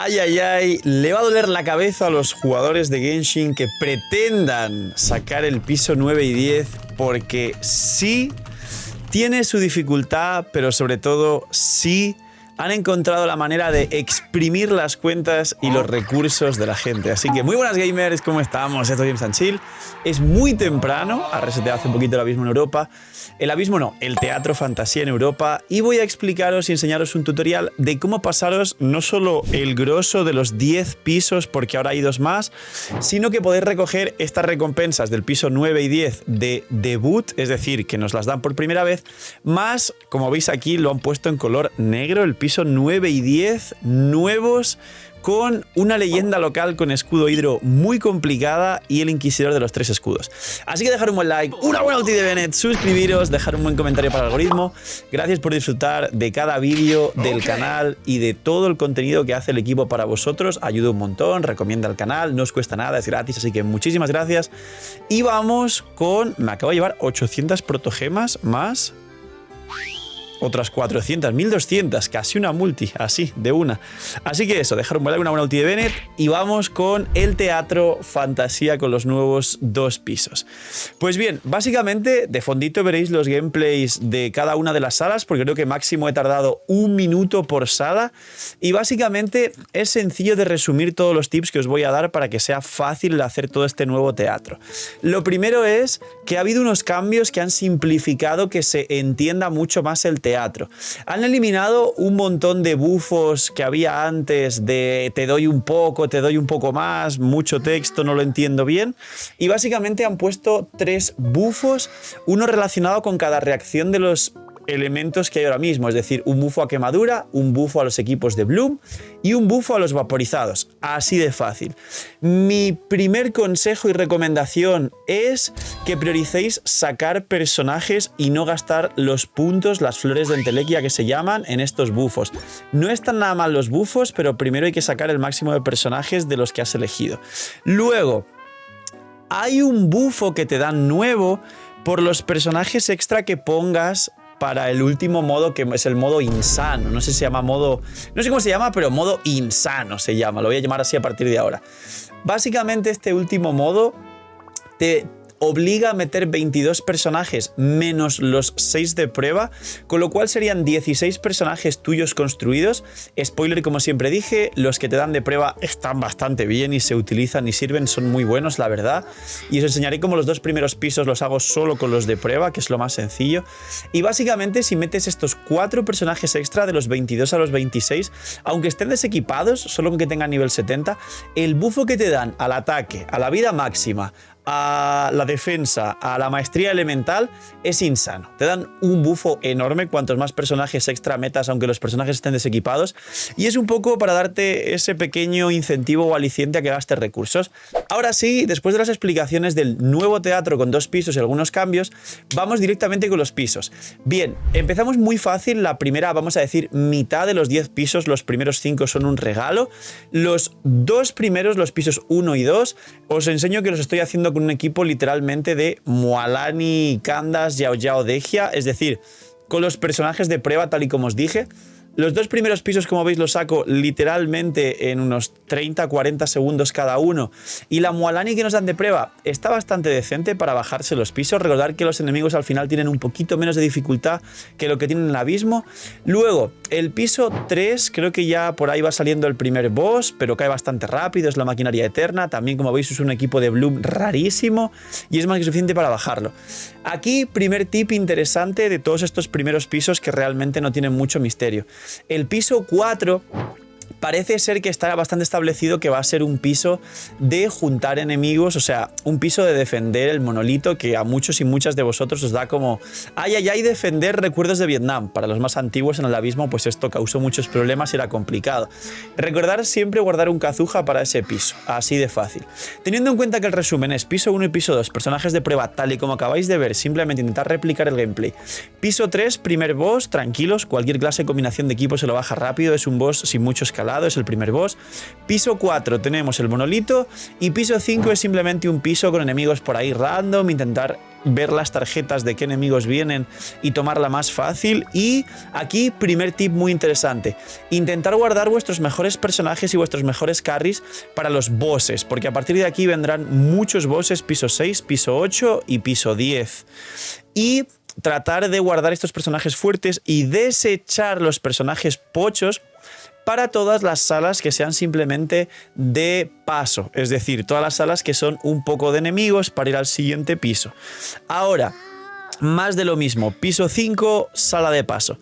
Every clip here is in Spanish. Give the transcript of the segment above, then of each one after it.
Ay, ay, ay, le va a doler la cabeza a los jugadores de Genshin que pretendan sacar el piso 9 y 10 porque sí tiene su dificultad, pero sobre todo sí han encontrado la manera de exprimir las cuentas y los recursos de la gente. Así que muy buenas gamers, ¿cómo estamos? Estoy en Sanchil. Es muy temprano, ha reseteado hace un poquito el abismo en Europa. El abismo no, el teatro fantasía en Europa. Y voy a explicaros y enseñaros un tutorial de cómo pasaros no solo el grosso de los 10 pisos, porque ahora hay 2 más, sino que podéis recoger estas recompensas del piso 9 y 10 de debut, es decir, que nos las dan por primera vez, más, como veis aquí, lo han puesto en color negro, el piso 9 y 10 nuevos, con una leyenda local con escudo hidro muy complicada y el inquisidor de los 3 escudos. Así que dejar un buen like, una buena ulti de Bennett, suscribiros, dejar un buen comentario para el algoritmo. Gracias por disfrutar de cada vídeo del canal y de todo el contenido que hace el equipo para vosotros. Ayuda un montón, recomienda el canal, no os cuesta nada, es gratis, así que muchísimas gracias. Y vamos con... me acabo de llevar 800 protogemas más... otras 400, 1200, casi una multi, así, de una. Así que eso, dejar un like, una buena ulti de Bennett y vamos con el teatro fantasía con los nuevos 2 pisos. Pues bien, básicamente de fondito veréis los gameplays de cada una de las salas, porque creo que máximo he tardado 1 minuto por sala y básicamente es sencillo de resumir todos los tips que os voy a dar para que sea fácil de hacer todo este nuevo teatro. Lo primero es que ha habido unos cambios que han simplificado que se entienda mucho más el teatro. Han eliminado un montón de bufos que había antes de te doy un poco más, mucho texto, no lo entiendo bien, y básicamente han puesto 3 bufos, uno relacionado con cada reacción de los elementos que hay ahora mismo, es decir, un bufo a quemadura, un bufo a los equipos de Bloom y un bufo a los vaporizados, así de fácil. Mi primer consejo y recomendación es que prioricéis sacar personajes y no gastar los puntos, las flores de entelequia que se llaman, en estos bufos. No están nada mal los bufos, pero primero hay que sacar el máximo de personajes de los que has elegido. Luego, hay un bufo que te dan nuevo por los personajes extra que pongas para el último modo, que es el modo insano. No sé si se llama modo... no sé cómo se llama, pero modo insano se llama. Lo voy a llamar así a partir de ahora. Básicamente este último modo te obliga a meter 22 personajes menos los 6 de prueba, con lo cual serían 16 personajes tuyos construidos. Spoiler, como siempre dije, los que te dan de prueba están bastante bien y se utilizan y sirven, son muy buenos, la verdad. Y os enseñaré cómo los 2 primeros pisos los hago solo con los de prueba, que es lo más sencillo. Y básicamente, si metes estos 4 personajes extra de los 22 a los 26, aunque estén desequipados, solo con que tengan nivel 70, el bufo que te dan al ataque, a la vida máxima, a la defensa, a la maestría elemental, es insano. Te dan un bufo enorme cuantos más personajes extra metas, aunque los personajes estén desequipados, y es un poco para darte ese pequeño incentivo o aliciente a que gastes recursos. Ahora sí, después de las explicaciones del nuevo teatro con 2 pisos y algunos cambios, vamos directamente con los pisos. Bien, empezamos muy fácil. La primera, vamos a decir, mitad de los 10 pisos, los primeros 5 son un regalo. Los 2 primeros, los pisos 1 y 2, os enseño que los estoy haciendo con un equipo literalmente de Mualani, Candace, Yao Yao, Dejia, es decir, con los personajes de prueba tal y como os dije. Los 2 primeros pisos, como veis, los saco literalmente en unos 30-40 segundos cada uno. Y la Mualani que nos dan de prueba está bastante decente para bajarse los pisos. Recordad que los enemigos al final tienen un poquito menos de dificultad que lo que tienen en el abismo. Luego, el piso 3, creo que ya por ahí va saliendo el primer boss, pero cae bastante rápido, es la maquinaria eterna. También, como veis, es un equipo de Bloom rarísimo y es más que suficiente para bajarlo. Aquí, primer tip interesante de todos estos primeros pisos que realmente no tienen mucho misterio. El piso 4 parece ser que está bastante establecido que va a ser un piso de juntar enemigos, o sea, un piso de defender el monolito, que a muchos y muchas de vosotros os da como ay, ay, ay, defender recuerdos de Vietnam. Para los más antiguos en el abismo, pues esto causó muchos problemas y era complicado. Recordar siempre guardar un Kazuha para ese piso, así de fácil. Teniendo en cuenta que el resumen es piso 1 y piso 2, personajes de prueba tal y como acabáis de ver, simplemente intentar replicar el gameplay. Piso 3, primer boss, tranquilos, cualquier clase de combinación de equipos se lo baja rápido, es un boss sin mucho escalar. dorado, es el primer boss. Piso 4 tenemos el monolito y piso 5 es simplemente un piso con enemigos por ahí random, intentar ver las tarjetas de qué enemigos vienen y tomarla más fácil. Y aquí primer tip muy interesante, intentar guardar vuestros mejores personajes y vuestros mejores carries para los bosses, porque a partir de aquí vendrán muchos bosses, piso 6, piso 8 y piso 10. Y tratar de guardar estos personajes fuertes y desechar los personajes pochos para todas las salas que sean simplemente de paso, es decir, todas las salas que son un poco de enemigos para ir al siguiente piso. Ahora, más de lo mismo, piso 5, sala de paso.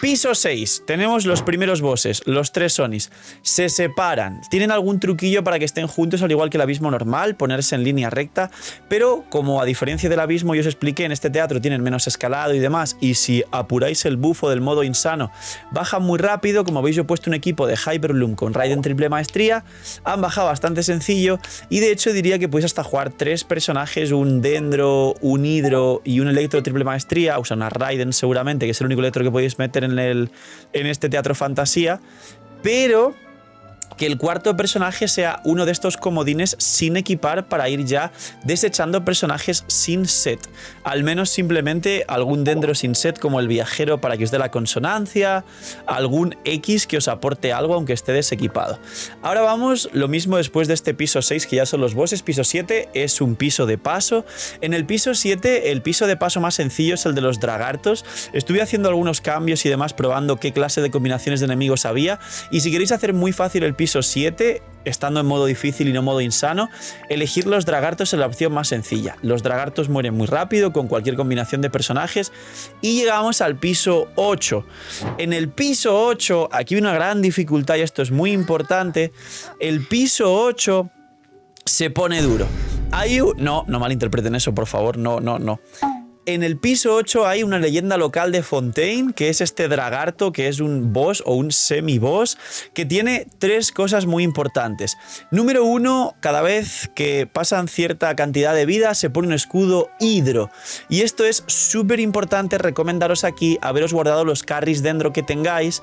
Piso 6, tenemos los primeros bosses, los 3 Onis. Se separan, tienen algún truquillo para que estén juntos, al igual que el abismo normal, ponerse en línea recta, pero como a diferencia del abismo, yo os expliqué, en este teatro tienen menos escalado y demás, y si apuráis el bufo del modo insano, bajan muy rápido. Como veis, yo he puesto un equipo de Hyperloom con Raiden triple maestría, han bajado bastante sencillo, y de hecho diría que podéis hasta jugar 3 personajes, un Dendro, un Hydro y un Electro triple maestría, o sea, una Raiden seguramente, que es el único Electro que podéis meter en este teatro fantasía, pero que el cuarto personaje sea uno de estos comodines sin equipar para ir ya desechando personajes sin set. Al menos simplemente algún Dendro sin set como el viajero para que os dé la consonancia, algún X que os aporte algo aunque esté desequipado. Ahora vamos, lo mismo después de este piso 6 que ya son los bosses. Piso 7 es un piso de paso. En el piso 7 el piso de paso más sencillo es el de los Dragartos. Estuve haciendo algunos cambios y demás probando qué clase de combinaciones de enemigos había, y si queréis hacer muy fácil el piso 7, estando en modo difícil y no modo insano, elegir los Dragartos es la opción más sencilla. Los Dragartos mueren muy rápido con cualquier combinación de personajes. Y llegamos al piso 8. En el piso 8, aquí hay una gran dificultad y esto es muy importante. El piso 8 se pone duro. No malinterpreten eso, por favor, no. En el piso 8 hay una leyenda local de Fontaine, que es este Dragarto, que es un boss o un semi-boss, que tiene 3 cosas muy importantes. Número 1, cada vez que pasan cierta cantidad de vida se pone un escudo Hydro. Y esto es súper importante, recomendaros aquí haberos guardado los carries dentro que tengáis,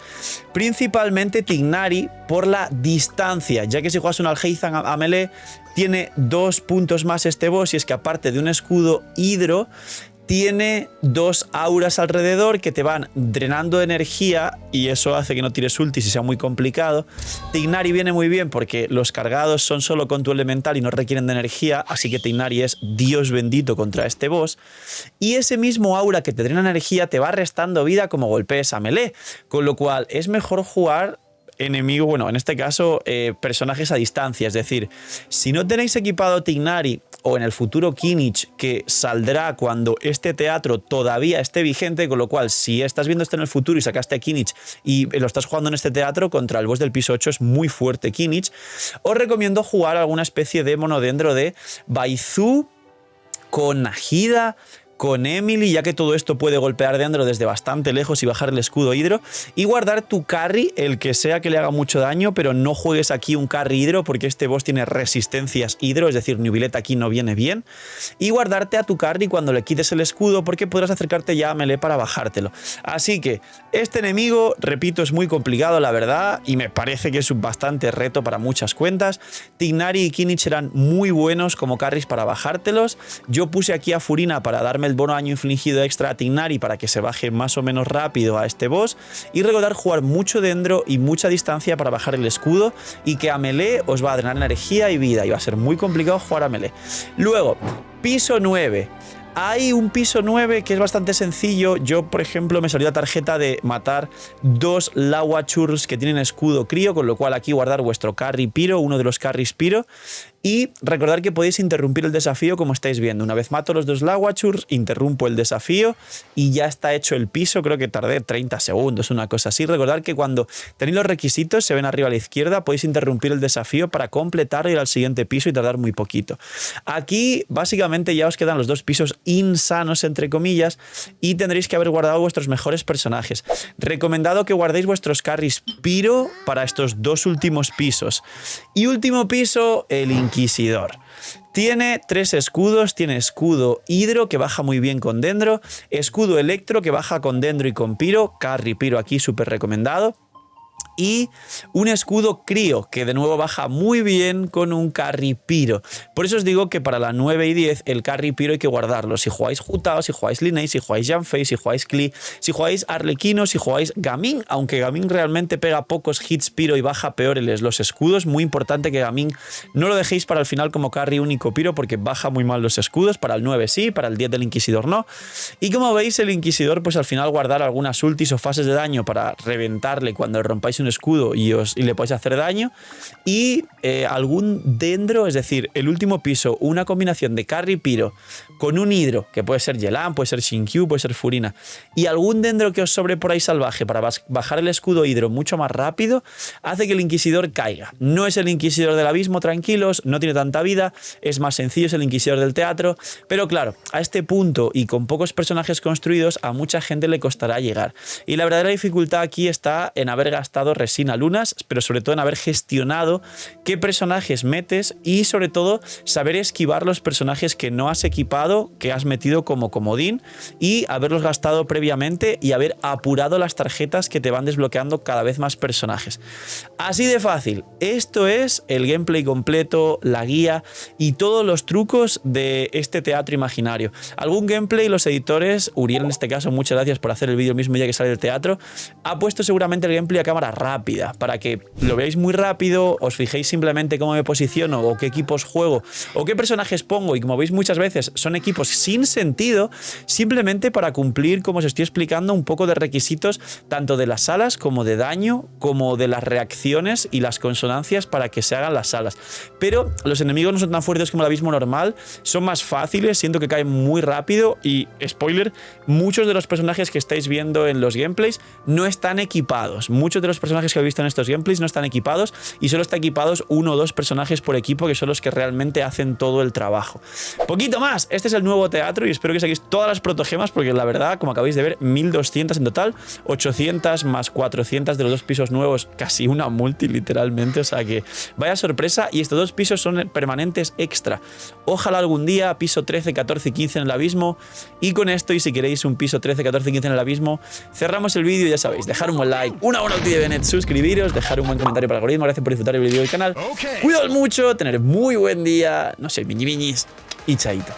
principalmente Tignari, por la distancia, ya que si juegas un Alhaitham a melee, tiene 2 puntos más este boss, y es que aparte de un escudo Hydro, tiene 2 auras alrededor que te van drenando energía, y eso hace que no tires ultis y sea muy complicado. Tignari viene muy bien porque los cargados son solo con tu elemental y no requieren de energía, así que Tignari es Dios bendito contra este boss. Y ese mismo aura que te drena energía te va restando vida como golpees a melee, con lo cual es mejor jugar enemigo, bueno, en este caso personajes a distancia, es decir, si no tenéis equipado Tignari o en el futuro Kinich, que saldrá cuando este teatro todavía esté vigente, con lo cual si estás viendo esto en el futuro y sacaste a Kinich y lo estás jugando en este teatro, contra el boss del piso 8 es muy fuerte Kinich, os recomiendo jugar alguna especie de monodendro de Baizu con Nahida, con Emily, ya que todo esto puede golpear dentro desde bastante lejos y bajar el escudo Hydro, y guardar tu carry, el que sea que le haga mucho daño, pero no juegues aquí un carry Hydro porque este boss tiene resistencias Hydro, es decir, Nubilet aquí no viene bien, y guardarte a tu carry cuando le quites el escudo porque podrás acercarte ya a melee para bajártelo. Así que este enemigo, repito, es muy complicado la verdad, y me parece que es un bastante reto para muchas cuentas. Tignari y Kinich eran muy buenos como carries para bajártelos. Yo puse aquí a Furina para darme el bono daño infligido extra a Tignari para que se baje más o menos rápido a este boss, y recordar jugar mucho dendro y mucha distancia para bajar el escudo, y que a melee os va a drenar energía y vida y va a ser muy complicado jugar a melee. Luego, piso 9. Hay un piso 9 que es bastante sencillo. Yo, por ejemplo, me salió la tarjeta de matar 2 Lawachurs que tienen escudo crío, con lo cual aquí guardar vuestro carry Pyro, uno de los carries Pyro, y recordar que podéis interrumpir el desafío como estáis viendo. Una vez mato los 2 Lawachurs, interrumpo el desafío y ya está hecho el piso. Creo que tardé 30 segundos, una cosa así. Recordad que cuando tenéis los requisitos, se ven arriba a la izquierda, podéis interrumpir el desafío para completar y ir al siguiente piso y tardar muy poquito. Aquí básicamente ya os quedan los 2 pisos insanos entre comillas, y tendréis que haber guardado vuestros mejores personajes. Recomendado que guardéis vuestros carries Pyro para estos 2 últimos pisos. Y último piso, el Inquisidor. Tiene 3 escudos, tiene escudo Hydro que baja muy bien con Dendro, escudo Electro que baja con Dendro y con Pyro, carry Pyro aquí súper recomendado, Y un escudo crío, que de nuevo baja muy bien con un carry piro. Por eso os digo que para la 9 y 10 el carry piro hay que guardarlo. Si jugáis Jutao, si jugáis Lineage, si jugáis Yanfei, si jugáis Klee, si jugáis Arlequino, si jugáis Gaming, aunque Gaming realmente pega pocos hits piro y baja peor los escudos, muy importante que Gaming no lo dejéis para el final como carry único piro porque baja muy mal los escudos. Para el 9 sí, para el 10 del Inquisidor no. Y como veis, el Inquisidor pues al final guardar algunas ultis o fases de daño para reventarle cuando rompáis un escudo y le podéis hacer daño, y algún dendro, es decir, el último piso, una combinación de carry piro con un hidro, que puede ser Yelan, puede ser Shinkyu, puede ser Furina, y algún dendro que os sobre por ahí salvaje para bajar el escudo hidro mucho más rápido, hace que el Inquisidor caiga. No es el Inquisidor del Abismo, tranquilos, no tiene tanta vida, es más sencillo, es el Inquisidor del teatro, pero claro, a este punto y con pocos personajes construidos, a mucha gente le costará llegar. Y la verdadera dificultad aquí está en haber gastado resina lunas, pero sobre todo en haber gestionado qué personajes metes y sobre todo saber esquivar los personajes que no has equipado, que has metido como comodín, y haberlos gastado previamente y haber apurado las tarjetas que te van desbloqueando cada vez más personajes. Así de fácil. Esto es el gameplay completo, la guía y todos los trucos de este teatro imaginario. Algún gameplay, los editores, Uriel en este caso, muchas gracias por hacer el vídeo el mismo día que sale el teatro, ha puesto seguramente el gameplay a cámara rápida para que lo veáis muy rápido, os fijéis simplemente cómo me posiciono o qué equipos juego o qué personajes pongo, y como veis muchas veces son equipos sin sentido, simplemente para cumplir, como os estoy explicando, un poco de requisitos tanto de las salas como de daño, como de las reacciones y las consonancias para que se hagan las salas. Pero los enemigos no son tan fuertes como el abismo normal, son más fáciles, siento que caen muy rápido y, spoiler, muchos de los personajes que estáis viendo en los gameplays no están equipados. Muchos de los personajes que habéis visto en estos gameplays no están equipados y solo están equipados 1 o 2 personajes por equipo, que son los que realmente hacen todo el trabajo. Poquito más, este es el nuevo teatro y espero que saquéis todas las protogemas porque la verdad, como acabáis de ver, 1200 en total, 800 más 400 de los 2 pisos nuevos, casi una multi literalmente, o sea que vaya sorpresa, y estos 2 pisos son permanentes extra. Ojalá algún día piso 13, 14 y 15 en el abismo, y con esto, y si queréis un piso 13, 14 y 15 en el abismo, cerramos el vídeo. Ya sabéis, dejar un buen like, una buena ulti de Bennett, suscribiros, dejar un buen comentario para el algoritmo. Gracias por disfrutar el vídeo del canal. Cuidaos mucho, tener muy buen día, no sé, miñi miñis y chaito.